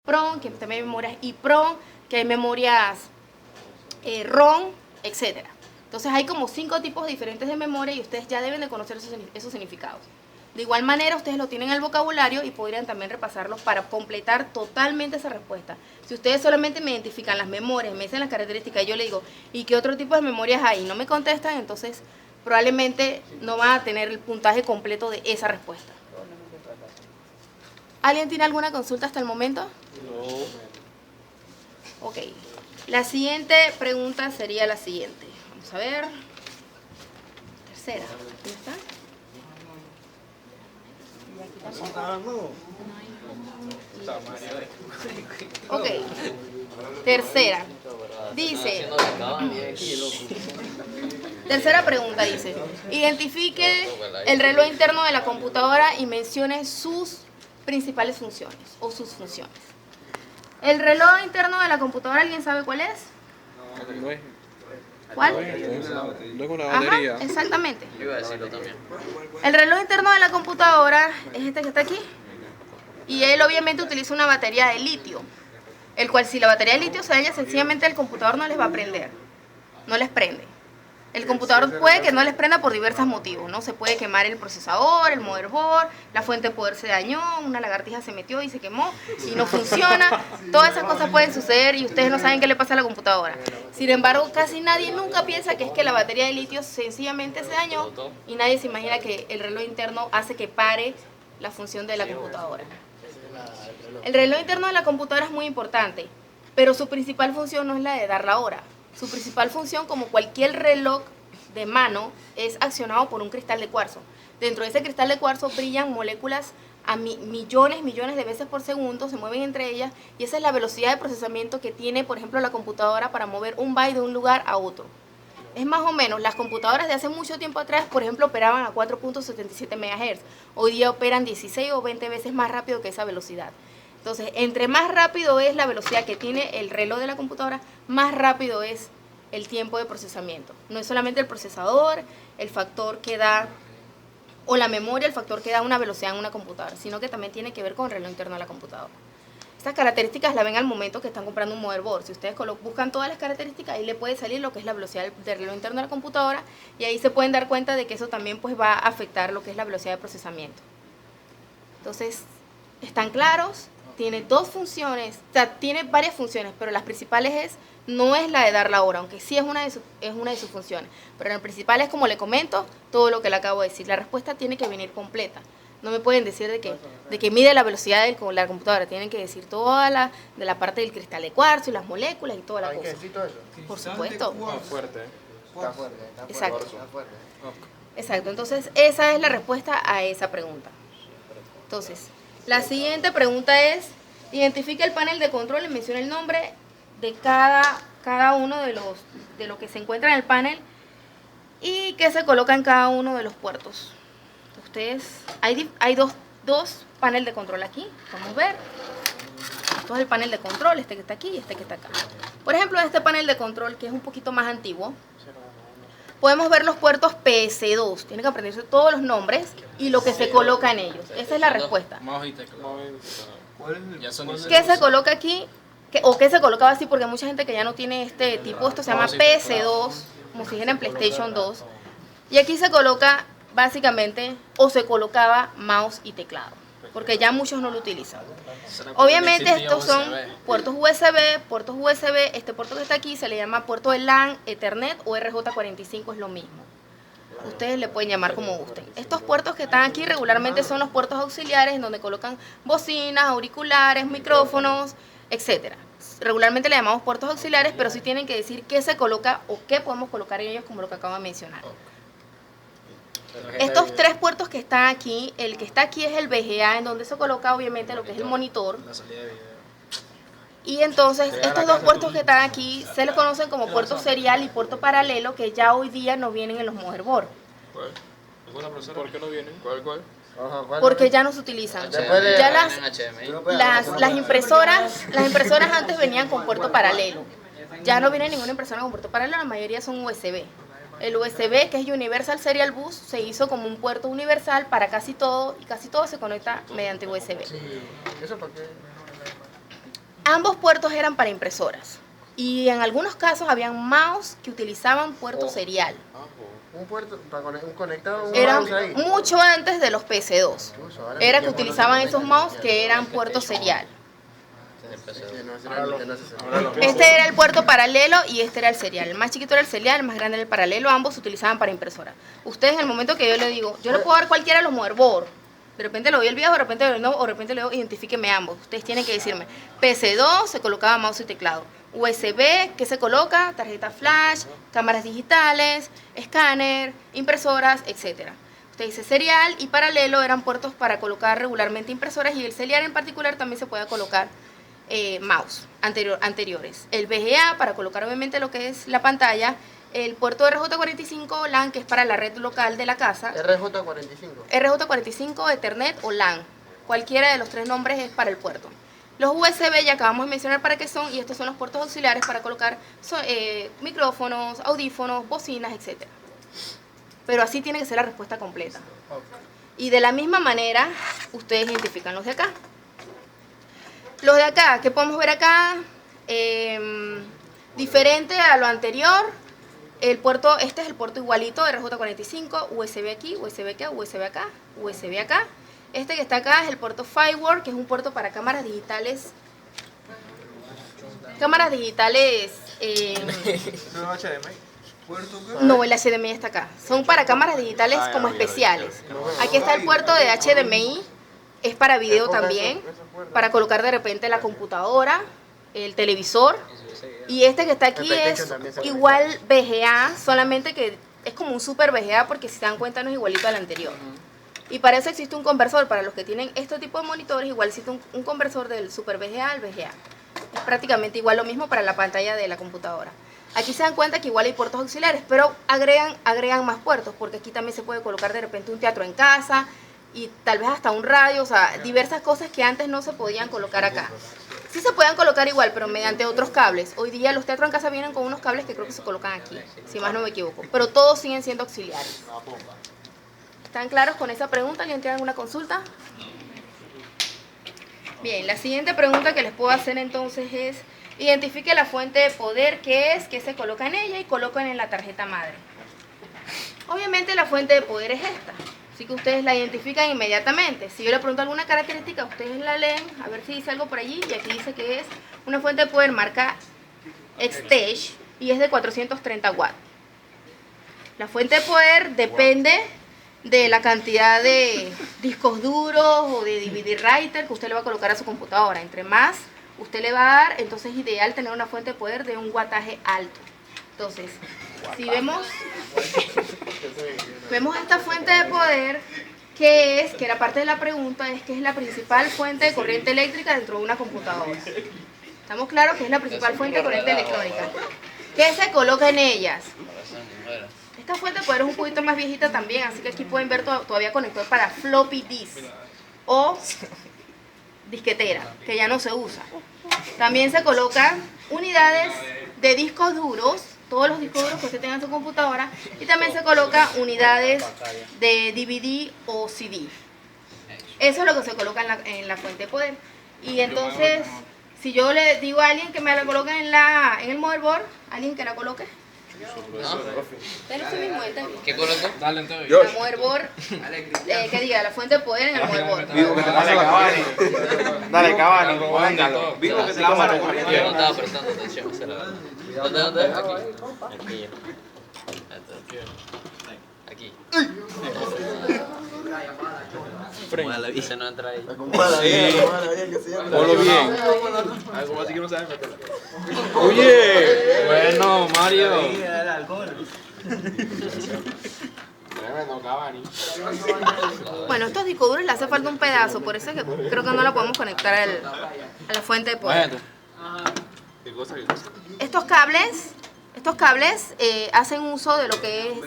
EEPROM, que también hay memorias EEPROM, que hay memorias ROM, etcétera. Entonces hay como 5 tipos diferentes de memoria y ustedes ya deben de conocer esos significados. De igual manera, ustedes lo tienen en el vocabulario y podrían también repasarlos para completar totalmente esa respuesta. Si ustedes solamente me identifican las memorias, me dicen las características y yo le digo, ¿y qué otro tipo de memorias hay? Y no me contestan, entonces probablemente no van a tener el puntaje completo de esa respuesta. ¿Alguien tiene alguna consulta hasta el momento? No. Ok. La siguiente pregunta sería la siguiente. Vamos a ver. Tercera. ¿Dónde está? Ok. Tercera. Dice. Tercera pregunta dice. Identifique el reloj interno de la computadora y mencione sus principales funciones o sus funciones. El reloj interno de la computadora, ¿alguien sabe cuál es? ¿Cuál? No es una batería. Ajá, exactamente. Yo iba a decirlo también. El reloj interno de la computadora es este que está aquí. Y él obviamente utiliza una batería de litio. El cual si la batería de litio se daña, sencillamente el computador no les va a prender. No les prende. El computador puede que no les prenda por diversos motivos, ¿no? Se puede quemar el procesador, el motherboard, la fuente de poder se dañó, una lagartija se metió y se quemó y no funciona. Todas esas cosas pueden suceder y ustedes no saben qué le pasa a la computadora. Sin embargo, casi nadie nunca piensa que es que la batería de litio sencillamente se dañó y nadie se imagina que el reloj interno hace que pare la función de la computadora. El reloj interno de la computadora es muy importante, pero su principal función no es la de dar la hora. Su principal función, como cualquier reloj de mano, es accionado por un cristal de cuarzo. Dentro de ese cristal de cuarzo brillan moléculas a millones de veces por segundo, se mueven entre ellas, y esa es la velocidad de procesamiento que tiene, por ejemplo, la computadora para mover un byte de un lugar a otro. Es más o menos, las computadoras de hace mucho tiempo atrás, por ejemplo, operaban a 4.77 MHz. Hoy día operan 16 o 20 veces más rápido que esa velocidad. Entonces, entre más rápido es la velocidad que tiene el reloj de la computadora, más rápido es el tiempo de procesamiento. No es solamente el procesador, el factor que da, o la memoria, el factor que da una velocidad en una computadora, sino que también tiene que ver con el reloj interno de la computadora. Estas características las ven al momento que están comprando un motherboard. Si ustedes buscan todas las características, ahí le puede salir lo que es la velocidad del reloj interno de la computadora y ahí se pueden dar cuenta de que eso también pues va a afectar lo que es la velocidad de procesamiento. Entonces, ¿están claros? Tiene dos funciones, o sea, tiene varias funciones, pero las principales no es la de dar la hora, aunque sí es una de sus funciones. Pero la principal es, como le comento, todo lo que le acabo de decir. La respuesta tiene que venir completa. No me pueden decir de que mide la velocidad de la computadora. Tienen que decir toda de la parte del cristal de cuarzo y las moléculas y toda la cosa. ¿Hay que decir todo eso? Por supuesto. Está fuerte. Está fuerte. Exacto. Está fuerte. Exacto. Entonces, esa es la respuesta a esa pregunta. Entonces, la siguiente pregunta es, identifica el panel de control y menciona el nombre de cada uno de lo que se encuentra en el panel y que se coloca en cada uno de los puertos. Ustedes, hay dos paneles de control aquí, vamos a ver. Esto es el panel de control, este que está aquí y este que está acá. Por ejemplo, en este panel de control, que es un poquito más antiguo, podemos ver los puertos PS2. Tienen que aprenderse todos los nombres y lo que se coloca en ellos. Esa es la respuesta. ¿Qué se coloca aquí? ¿O qué se colocaba así? Porque hay mucha gente que ya no tiene este tipo. Esto se llama PS2, como si dijera en PlayStation 2. Y aquí se coloca básicamente, o se colocaba mouse y teclado, porque ya muchos no lo utilizan. Obviamente estos son puertos USB, este puerto que está aquí se le llama puerto de LAN, Ethernet o RJ45, es lo mismo. Ustedes le pueden llamar como gusten. Estos puertos que están aquí regularmente son los puertos auxiliares en donde colocan bocinas, auriculares, micrófonos, etcétera. Regularmente le llamamos puertos auxiliares, pero sí tienen que decir qué se coloca o qué podemos colocar en ellos, como lo que acabo de mencionar. Estos tres puertos que están aquí, el que está aquí es el VGA, en donde se coloca obviamente lo que es el monitor. Y entonces estos dos puertos que están aquí se les conocen como puerto serial y puerto paralelo, que ya hoy día no vienen en los motherboard. ¿Por qué no vienen? ¿Cuál? Porque ya no se utilizan. Ya las impresoras antes venían con puerto paralelo. Ya no viene ninguna impresora con puerto paralelo, la mayoría son USB. El USB, que es Universal Serial Bus, se hizo como un puerto universal para casi todo, y casi todo se conecta mediante USB. Sí. ¿Eso para qué? ambos puertos eran para impresoras. Y en algunos casos habían mouse que utilizaban puerto serial. Un puerto para conectado un Era mouse ahí. mucho antes de los PC2. Era que utilizaban esos mouse que eran puerto serial. Este era el puerto paralelo y este era el serial. El más chiquito era el serial, el más grande era el paralelo. Ambos se utilizaban para impresora. Ustedes en el momento que yo le digo, yo le puedo dar cualquiera de los motherboard. De repente le doy el viejo, de repente le doy el nuevo, o de repente le doy, identifíqueme ambos. Ustedes tienen que decirme, PC2 se colocaba mouse y teclado. USB, ¿qué se coloca? Tarjeta flash, cámaras digitales, escáner, impresoras, etc. Usted dice serial y paralelo eran puertos para colocar regularmente impresoras y el serial en particular también se puede colocar mouse anteriores. El VGA para colocar obviamente lo que es la pantalla, el puerto RJ45 LAN que es para la red local de la casa. RJ45, Ethernet o LAN. Cualquiera de los tres nombres es para el puerto. Los USB ya acabamos de mencionar para qué son y estos son los puertos auxiliares para colocar micrófonos, audífonos, bocinas, etc. Pero así tiene que ser la respuesta completa. Y de la misma manera, ustedes identifican los de acá. Los de acá, ¿qué podemos ver acá? Diferente a lo anterior, el puerto, este es el puerto igualito de RJ45, USB aquí, USB acá, USB acá, USB acá. Este que está acá es el puerto Firewall, que es un puerto para cámaras digitales. Cámaras digitales. No, el HDMI está acá. Son para cámaras digitales como especiales. Aquí está el puerto de HDMI. Es para video también. Para colocar de repente la computadora, el televisor. Y este que está aquí es igual VGA, solamente que es como un super VGA porque si se dan cuenta no es igualito al anterior. Y para eso existe un conversor. Para los que tienen este tipo de monitores, igual existe un conversor del Super VGA al VGA. Es prácticamente igual lo mismo para la pantalla de la computadora. Aquí se dan cuenta que igual hay puertos auxiliares, pero agregan más puertos, porque aquí también se puede colocar de repente un teatro en casa y tal vez hasta un radio, o sea, diversas cosas que antes no se podían colocar acá. Sí se pueden colocar igual, pero mediante otros cables. Hoy día los teatros en casa vienen con unos cables que creo que se colocan aquí, si más no me equivoco, pero todos siguen siendo auxiliares. ¿Están claros con esa pregunta? ¿Alguien tiene alguna consulta? Bien, la siguiente pregunta que les puedo hacer entonces es, identifique la fuente de poder que es, que se coloca en ella y colocan en la tarjeta madre. Obviamente la fuente de poder es esta, así que ustedes la identifican inmediatamente. Si yo le pregunto alguna característica, ustedes la leen, a ver si dice algo por allí, y aquí dice que es una fuente de poder marca X-Stage y es de 430 watts. La fuente de poder depende de la cantidad de discos duros o de DVD writer que usted le va a colocar a su computadora. Entre más usted le va a dar, entonces es ideal tener una fuente de poder de un wattaje alto. Entonces, si vemos esta fuente de poder, que era parte de la pregunta, es que es la principal fuente de corriente eléctrica dentro de una computadora. ¿Estamos claros que es la principal fuente de corriente electrónica? ¿Qué se coloca en ellas? Esta fuente de poder es un poquito más viejita también, así que aquí pueden ver todavía conector para floppy disk o disquetera, que ya no se usa. También se colocan unidades de discos duros, todos los discos duros que usted tenga en su computadora, y también se coloca unidades de DVD o CD. Eso es lo que se coloca en la fuente de poder. Y entonces, si yo le digo a alguien que me la coloque en el motherboard, alguien que la coloque. ¿Qué coloco? Dale entonces. La motherboard, que diga, la fuente de poder en el motherboard. Vivo que te la Cavani. Dale, Cavani, póngalo. Vivo que te la mano. Yo no estaba prestando atención, ¿dónde? Aquí. Aquí. Se no entra ahí. Ponlo bien. Como así que no sabes meterla. Oye. Bueno, Mario. Tremendo Cavani. Bueno, estos discos duros le hace falta un pedazo, por eso es que creo que no la podemos conectar a la fuente de poder. ¿Qué cosa? Estos cables hacen uso de lo que es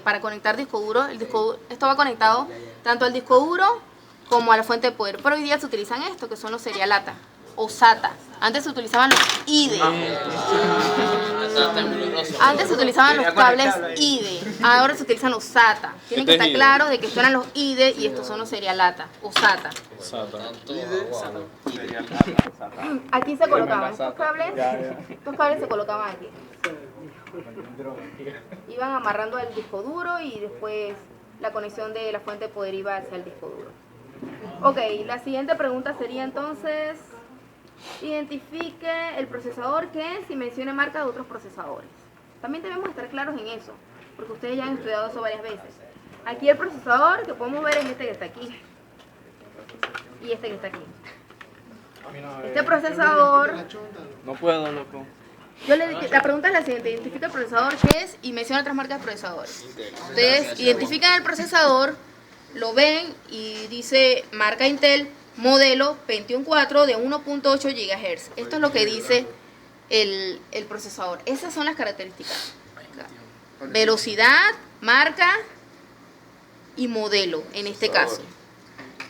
para conectar disco duro. Esto va conectado tanto al disco duro como a la fuente de poder. Pero hoy día se utilizan esto, que son los serialata o SATA. Antes se utilizaban los IDE. Antes se utilizaban los cables IDE. Ahora se utilizan los SATA. Tienen que Este estar es claros de que estos eran los IDE y estos son los serialata o SATA. Aquí se colocaban estos cables se colocaban aquí. Iban amarrando al disco duro y después la conexión de la fuente de poder iba hacia el disco duro. Ok, la siguiente pregunta sería entonces, identifique el procesador que es y mencione marca de otros procesadores. También debemos estar claros en eso, porque ustedes ya han estudiado eso varias veces. Aquí el procesador que podemos ver es este que está aquí y este que está aquí. Este procesador, No puedo, loco. la pregunta es la siguiente: identifica el procesador que es y menciona otras marcas de procesadores. Ustedes identifican el procesador, lo ven y dice marca Intel, modelo Pentium 4 de 1.8 GHz. Esto es lo que dice el procesador. Esas son las características: velocidad, marca y modelo en este caso.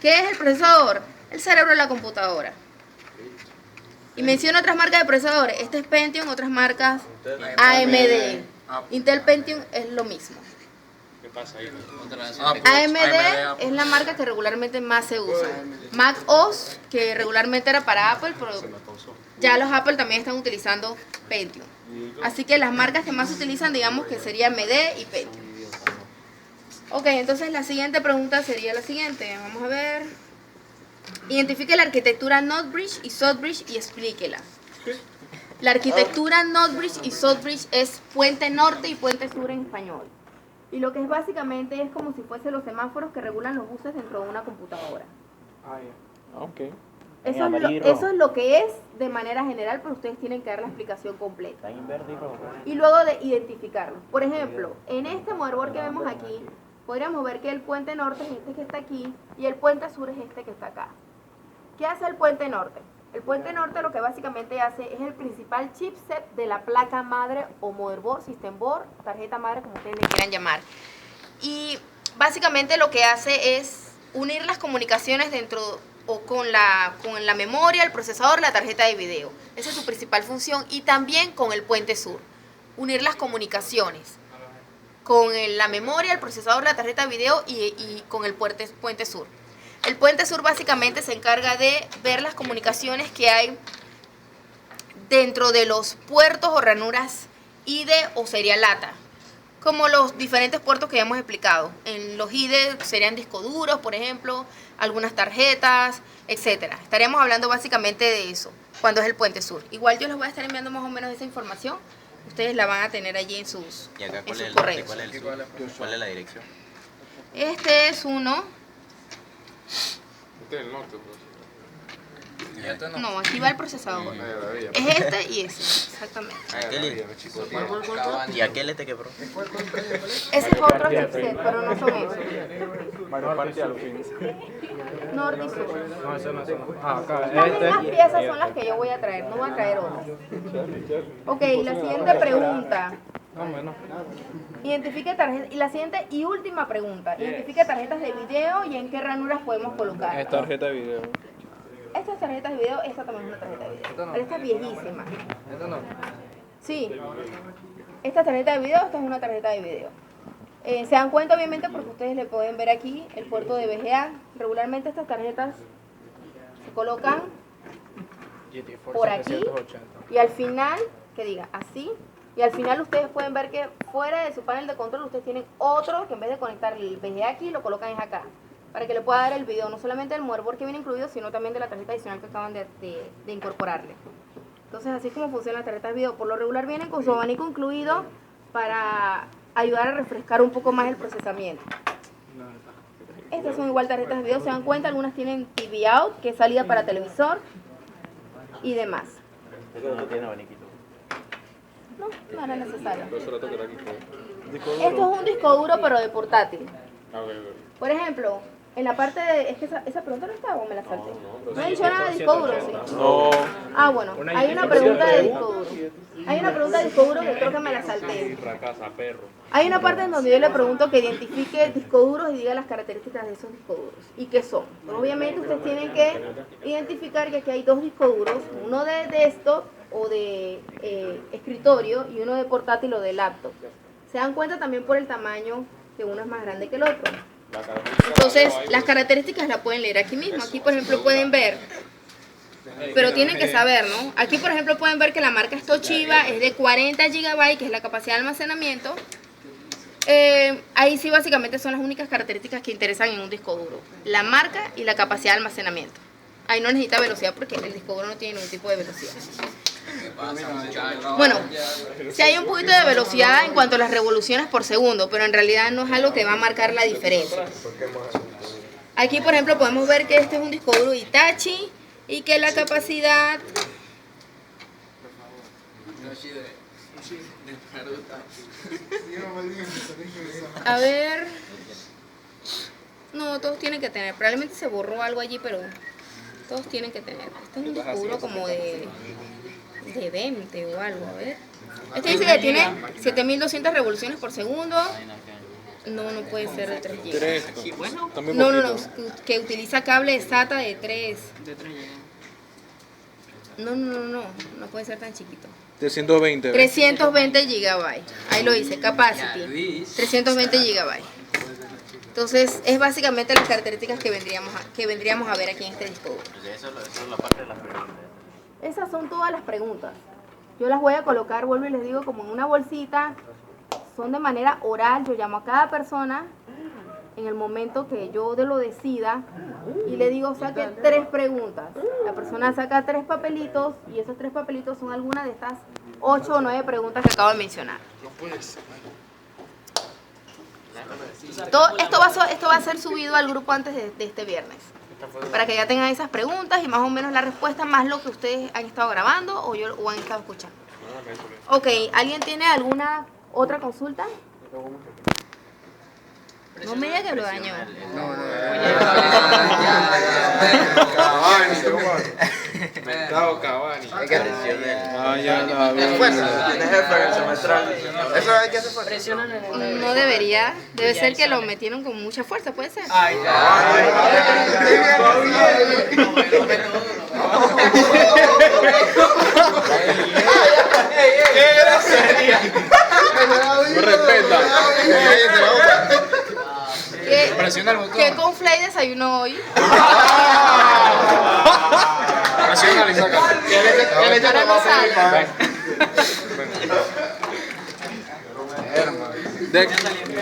¿Qué es el procesador? El cerebro de la computadora. Y menciono otras marcas de procesadores. Este es Pentium, otras marcas AMD. Intel Pentium es lo mismo. ¿Qué pasa ahí? AMD es la marca que regularmente más se usa. Mac OS, que regularmente era para Apple, pero ya los Apple también están utilizando Pentium. Así que las marcas que más se utilizan, digamos que sería AMD y Pentium. Ok, entonces la siguiente pregunta sería la siguiente. Vamos a ver. Identifique la arquitectura Northbridge y Southbridge y explíquela. La arquitectura Northbridge y Southbridge es puente norte y puente sur en español. Y lo que es básicamente es como si fuesen los semáforos que regulan los buses dentro de una computadora. Ok. Eso es lo que es de manera general, pero ustedes tienen que dar la explicación completa. Está en verde y rojo. Y luego de identificarlo. Por ejemplo, en este motherboard que vemos aquí, podríamos ver que el puente norte es este que está aquí y el puente sur es este que está acá. ¿Qué hace el puente norte? El puente norte lo que básicamente hace es el principal chipset de la placa madre o motherboard, system board, tarjeta madre, como ustedes le quieran llamar. Y básicamente lo que hace es unir las comunicaciones dentro o con la memoria, el procesador, la tarjeta de video. Esa es su principal función. Y también con el puente sur, unir las comunicaciones con la memoria, el procesador, la tarjeta de video y con el puente sur. El puente sur básicamente se encarga de ver las comunicaciones que hay dentro de los puertos o ranuras IDE o serialata, como los diferentes puertos que ya hemos explicado. En los IDE serían discos duros, por ejemplo, algunas tarjetas, etcétera. Estaremos hablando básicamente de eso cuando es el puente sur. Igual yo les voy a estar enviando más o menos esa información. Ustedes la van a tener allí en sus, ¿Y acá en sus correos. cuál es la dirección? Este es uno. Este es el norte, pues. No, aquí va el procesador. Es este y ese, exactamente. ¿Y aquel este quebró? Ese es otro chipset, pero no son esos. Norte y sur. No, eso no. Acá, Las mismas piezas son las que yo voy a traer, no voy a traer otras. Ok, la siguiente pregunta. Identifique tarjetas. Y la siguiente y última pregunta. Identifique tarjetas de video y en qué ranuras podemos colocar. Es tarjeta de video. Estas tarjetas de video, esta también es una tarjeta de video. Pero esta es viejísima. Esto no. Sí. Esta tarjeta de video, esta es una tarjeta de video. Se dan cuenta obviamente porque ustedes le pueden ver aquí el puerto de VGA. Regularmente estas tarjetas se colocan por aquí y al final, que diga así, y al final ustedes pueden ver que fuera de su panel de control ustedes tienen otro que en vez de conectar el VGA aquí, lo colocan es acá, para que le pueda dar el video, no solamente del motherboard que viene incluido, sino también de la tarjeta adicional que acaban de incorporarle. Entonces así es como funcionan las tarjetas de video. Por lo regular vienen con su abanico incluido para ayudar a refrescar un poco más el procesamiento. Estas son igual tarjetas de video, se dan cuenta, algunas tienen TV out, que es salida para televisor y demás. ¿Eso no tiene abaniquito? No, no era necesario. Pero eso lo tocará aquí. Esto es un disco duro pero de portátil. A ver. Por ejemplo, en la parte de... Es que esa pregunta no estaba o me la salté. No he dicho nada de disco duro, ¿sí? No. Ah, bueno, hay una pregunta de disco duro. Hay una pregunta de disco duro que creo que me la salté. Fracasa, perro. Hay una parte en donde yo le pregunto que identifique discos duros y diga las características de esos discos duros. ¿Y qué son? Pues obviamente ustedes tienen que identificar que aquí hay dos discos duros, uno de desktop o de escritorio y uno de portátil o de laptop. Se dan cuenta también por el tamaño que uno es más grande que el otro. Entonces, las características las pueden leer aquí mismo. Aquí, por ejemplo, pueden ver, pero tienen que saber, ¿no? Aquí, por ejemplo, pueden ver que la marca Toshiba es de 40 GB, que es la capacidad de almacenamiento. Ahí sí básicamente son las únicas características que interesan en un disco duro. La marca y la capacidad de almacenamiento. Ahí no necesita velocidad porque el disco duro no tiene ningún tipo de velocidad. Bueno, sí hay un poquito de velocidad en cuanto a las revoluciones por segundo, pero en realidad no es algo que va a marcar la diferencia. Aquí, por ejemplo, podemos ver que este es un disco duro Hitachi y que la capacidad... A ver... No, todos tienen que tener. Probablemente se borró algo allí, pero todos tienen que tener. Este es un disco duro como de 20 o algo, a ver. Este dice que tiene 7200 revoluciones por segundo. No, no puede ser de 3 GB. No, que utiliza cable SATA de 3. No puede ser tan chiquito. De 120. 320 GB. Ahí lo dice, capacity. 320 GB. Entonces, es básicamente las características que vendríamos a ver aquí en este disco duro. Eso es la parte de las preguntas. Esas son todas las preguntas. Yo las voy a colocar, vuelvo y les digo, como en una bolsita. Son de manera oral. Yo llamo a cada persona en el momento que yo lo decida y le digo, saque 3 preguntas. La persona saca 3 papelitos y esos 3 papelitos son algunas de estas 8 o 9 preguntas que acabo de mencionar. Esto va a ser subido al grupo antes de este viernes, para que ya tengan esas preguntas y más o menos la respuesta, más lo que ustedes han estado grabando o han estado escuchando. Ok, ¿alguien tiene alguna otra consulta? No me diga que lo dañó. Cavani. Hay que No debería. Debe ser que lo metieron con mucha fuerza, puede ser. ¡Qué grosería! No respeta. ¿Qué conflay desayunó hoy? Ahora no sale.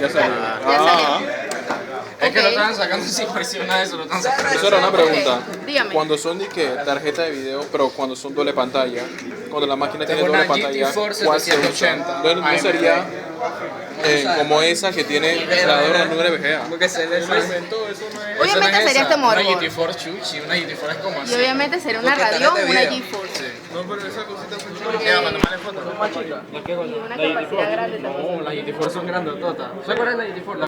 Ya salió. Ya salió. Es que Ok. lo estaban sacando sin presión eso, lo están sacando. Eso era una pregunta. Dígame. Cuando son tarjeta de video, pero cuando son doble pantalla, cuando la máquina tiene Tengo doble una pantalla, GeForce ¿cuál se usa? 780. No sería como esa que tiene la de número de VGA. Porque se les Obviamente sería este Una morbo. GeForce Chuchi, una GeForce es como así. Y obviamente sería una Porque radio o tenés de una video. GeForce. No, pero esa cosita son Porque Ya, cuando manden fotos, son más chicas. y una capacidad grande también. No, las GeForce son grandes, todas. ¿Se acuerdan de la GeForce?